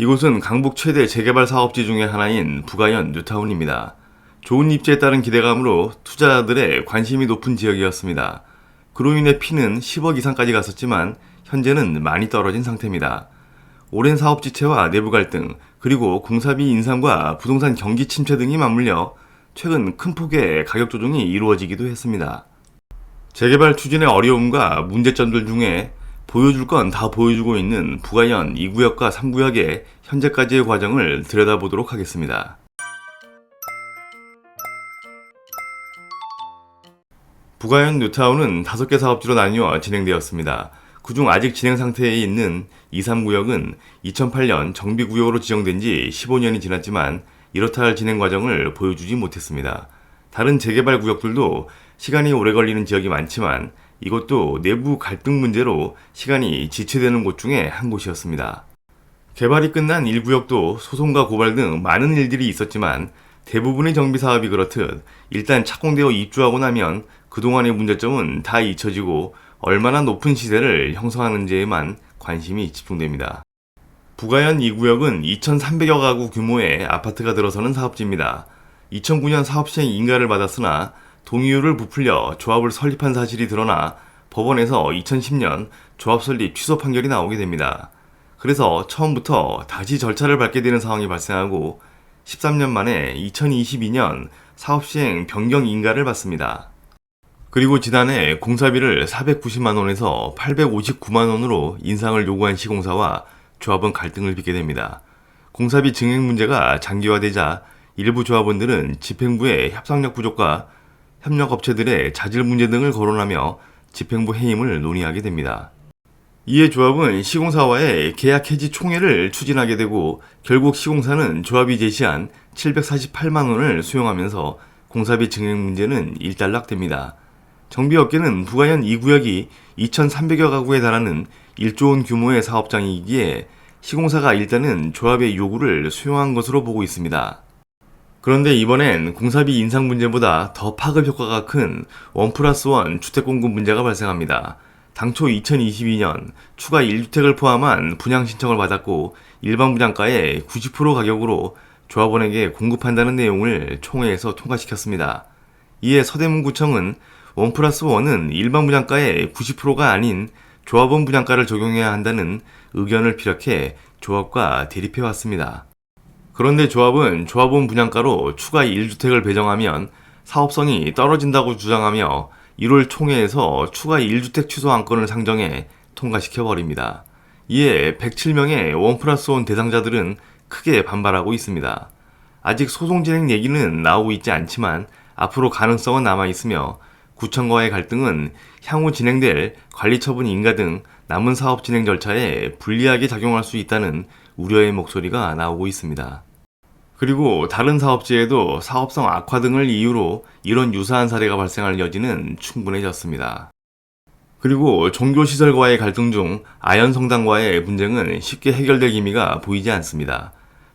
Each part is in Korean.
이곳은 강북 최대 재개발 사업지 중의 하나인 부가현 뉴타운입니다. 좋은 입지에 따른 기대감으로 투자자들의 관심이 높은 지역이었습니다. 그로 인해 피는 10억 이상까지 갔었지만 현재는 많이 떨어진 상태입니다. 오랜 사업 지체와 내부 갈등, 그리고 공사비 인상과 부동산 경기 침체 등이 맞물려 최근 큰 폭의 가격 조정이 이루어지기도 했습니다. 재개발 추진의 어려움과 문제점들 중에 보여줄 건 다 보여주고 있는 부가현 2구역과 3구역의 현재까지의 과정을 들여다보도록 하겠습니다. 부가현 뉴타운은 5개 사업지로 나뉘어 진행되었습니다. 그중 아직 진행 상태에 있는 2, 3구역은 2008년 정비구역으로 지정된 지 15년이 지났지만 이렇다 할 진행 과정을 보여주지 못했습니다. 다른 재개발 구역들도 시간이 오래 걸리는 지역이 많지만 이것도 내부 갈등 문제로 시간이 지체되는 곳 중에 한 곳이었습니다. 개발이 끝난 1구역도 소송과 고발 등 많은 일들이 있었지만 대부분의 정비사업이 그렇듯 일단 착공되어 입주하고 나면 그동안의 문제점은 다 잊혀지고 얼마나 높은 시세를 형성하는지에만 관심이 집중됩니다. 부가현 2구역은 2,300여 가구 규모의 아파트가 들어서는 사업지입니다. 2009년 사업 시행 인가를 받았으나 동의율을 부풀려 조합을 설립한 사실이 드러나 법원에서 2010년 조합 설립 취소 판결이 나오게 됩니다. 그래서 처음부터 다시 절차를 밟게 되는 상황이 발생하고 13년 만에 2022년 사업 시행 변경 인가를 받습니다. 그리고 지난해 공사비를 490만원에서 859만원으로 인상을 요구한 시공사와 조합은 갈등을 빚게 됩니다. 공사비 증액 문제가 장기화되자 일부 조합원들은 집행부의 협상력 부족과 협력업체들의 자질 문제 등을 거론하며 집행부 해임을 논의하게 됩니다. 이에 조합은 시공사와의 계약 해지 총회를 추진하게 되고 결국 시공사는 조합이 제시한 748만원을 수용하면서 공사비 증액 문제는 일단락됩니다. 정비업계는 부가현 2구역이 2,300여 가구에 달하는 1조 원 규모의 사업장이기에 시공사가 일단은 조합의 요구를 수용한 것으로 보고 있습니다. 그런데 이번엔 공사비 인상 문제보다 더 파급 효과가 큰 1+1 주택 공급 문제가 발생합니다. 당초 2022년 추가 1주택을 포함한 분양 신청을 받았고 일반 분양가의 90% 가격으로 조합원에게 공급한다는 내용을 총회에서 통과시켰습니다. 이에 서대문구청은 1+1은 일반 분양가의 90%가 아닌 조합원 분양가를 적용해야 한다는 의견을 피력해 조합과 대립해왔습니다. 그런데 조합은 조합원 분양가로 추가 1주택을 배정하면 사업성이 떨어진다고 주장하며 1월 총회에서 추가 1주택 취소 안건을 상정해 통과시켜버립니다. 이에 107명의 1+1 대상자들은 크게 반발하고 있습니다. 아직 소송 진행 얘기는 나오고 있지 않지만 앞으로 가능성은 남아있으며 구청과의 갈등은 향후 진행될 관리처분 인가 등 남은 사업 진행 절차에 불리하게 작용할 수 있다는 우려의 목소리가 나오고 있습니다. 그리고 다른 사업지에도 사업성 악화 등을 이유로 이런 유사한 사례가 발생할 여지는 충분해졌습니다. 그리고 종교시설과의 갈등 중 아현성당과의 분쟁은 쉽게 해결될 기미가 보이지 않습니다.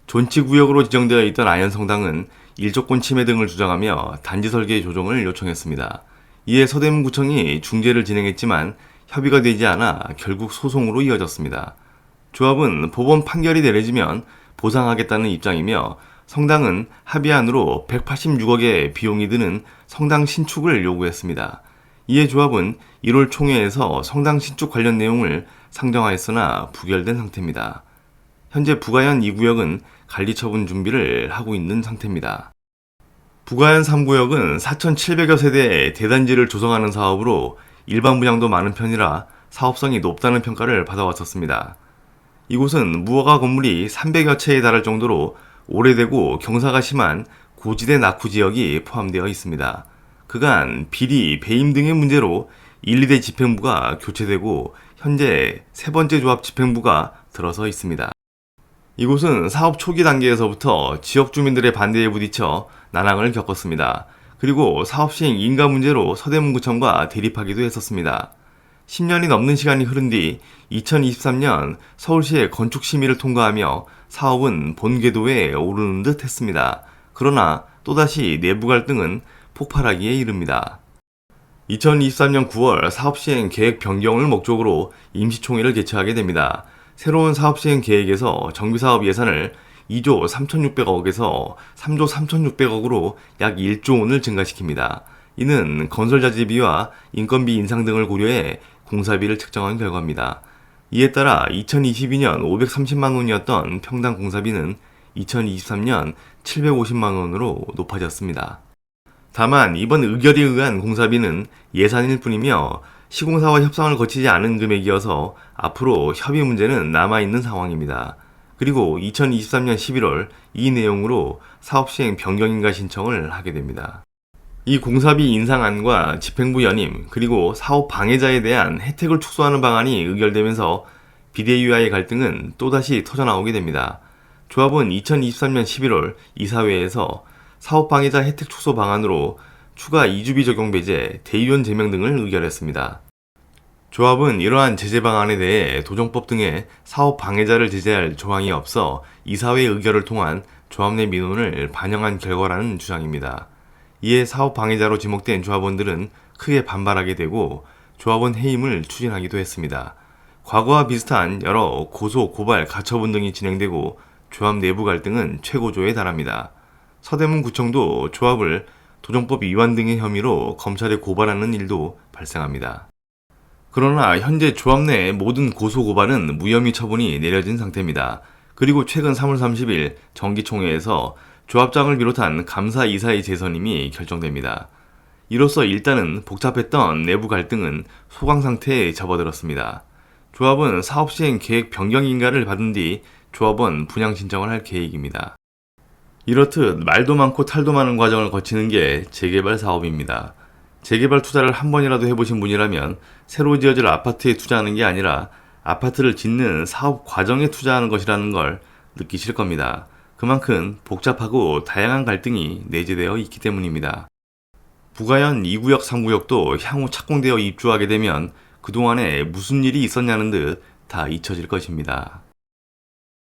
존치구역으로 지정되어 있던 아현성당은 일조권 침해 등을 주장하며 단지 설계 조정을 요청했습니다. 이에 서대문구청이 중재를 진행했지만 협의가 되지 않아 결국 소송으로 이어졌습니다. 조합은 법원 판결이 내려지면 보상하겠다는 입장이며 성당은 합의안으로 186억의 비용이 드는 성당 신축을 요구했습니다. 이에 조합은 1월 총회에서 성당 신축 관련 내용을 상정하였으나 부결된 상태입니다. 현재 부가현 2구역은 관리처분 준비를 하고 있는 상태입니다. 부가현 3구역은 4,700여 세대의 대단지를 조성하는 사업으로 일반 분양도 많은 편이라 사업성이 높다는 평가를 받아왔었습니다. 이곳은 무허가 건물이 300여 채에 달할 정도로 오래되고 경사가 심한 고지대 낙후 지역이 포함되어 있습니다. 그간 비리, 배임 등의 문제로 1, 2대 집행부가 교체되고 현재 세 번째 조합 집행부가 들어서 있습니다. 이곳은 사업 초기 단계에서부터 지역 주민들의 반대에 부딪혀 난항을 겪었습니다. 그리고 사업 시행 인가 문제로 서대문구청과 대립하기도 했었습니다. 10년이 넘는 시간이 흐른 뒤 2023년 서울시의 건축 심의를 통과하며 사업은 본궤도에 오르는 듯 했습니다. 그러나 또다시 내부 갈등은 폭발하기에 이릅니다. 2023년 9월 사업 시행 계획 변경을 목적으로 임시총회를 개최하게 됩니다. 새로운 사업 시행 계획에서 정비사업 예산을 2조 3,600억에서 3조 3,600억으로 약 1조 원을 증가시킵니다. 이는 건설자재비와 인건비 인상 등을 고려해 공사비를 책정한 결과입니다. 이에 따라 2022년 530만 원이었던 평당 공사비는 2023년 750만 원으로 높아졌습니다. 다만 이번 의결에 의한 공사비는 예산일 뿐이며 시공사와 협상을 거치지 않은 금액이어서 앞으로 협의 문제는 남아있는 상황입니다. 그리고 2023년 11월 이 내용으로 사업시행 변경인가 신청을 하게 됩니다. 이 공사비 인상안과 집행부 연임 그리고 사업 방해자에 대한 혜택을 축소하는 방안이 의결되면서 비대위와의 갈등은 또다시 터져나오게 됩니다. 조합은 2023년 11월 이사회에서 사업 방해자 혜택 축소 방안으로 추가 이주비 적용 배제, 대의원 제명 등을 의결했습니다. 조합은 이러한 제재 방안에 대해 도정법 등의 사업 방해자를 제재할 조항이 없어 이사회 의결을 통한 조합 내 민원을 반영한 결과라는 주장입니다. 이에 사업 방해자로 지목된 조합원들은 크게 반발하게 되고 조합원 해임을 추진하기도 했습니다. 과거와 비슷한 여러 고소, 고발, 가처분 등이 진행되고 조합 내부 갈등은 최고조에 달합니다. 서대문구청도 조합을 도정법 위반 등의 혐의로 검찰에 고발하는 일도 발생합니다. 그러나 현재 조합 내 모든 고소 고발은 무혐의 처분이 내려진 상태입니다. 그리고 최근 3월 30일 정기총회에서 조합장을 비롯한 감사 이사의 재선임이 결정됩니다. 이로써 일단은 복잡했던 내부 갈등은 소강 상태에 접어들었습니다. 조합은 사업 시행 계획 변경 인가를 받은 뒤 조합원 분양 신청을 할 계획입니다. 이렇듯 말도 많고 탈도 많은 과정을 거치는 게 재개발 사업입니다. 재개발 투자를 한 번이라도 해보신 분이라면 새로 지어질 아파트에 투자하는 게 아니라 아파트를 짓는 사업 과정에 투자하는 것이라는 걸 느끼실 겁니다. 그만큼 복잡하고 다양한 갈등이 내재되어 있기 때문입니다. 부가현 2구역, 3구역도 향후 착공되어 입주하게 되면 그동안에 무슨 일이 있었냐는 듯 다 잊혀질 것입니다.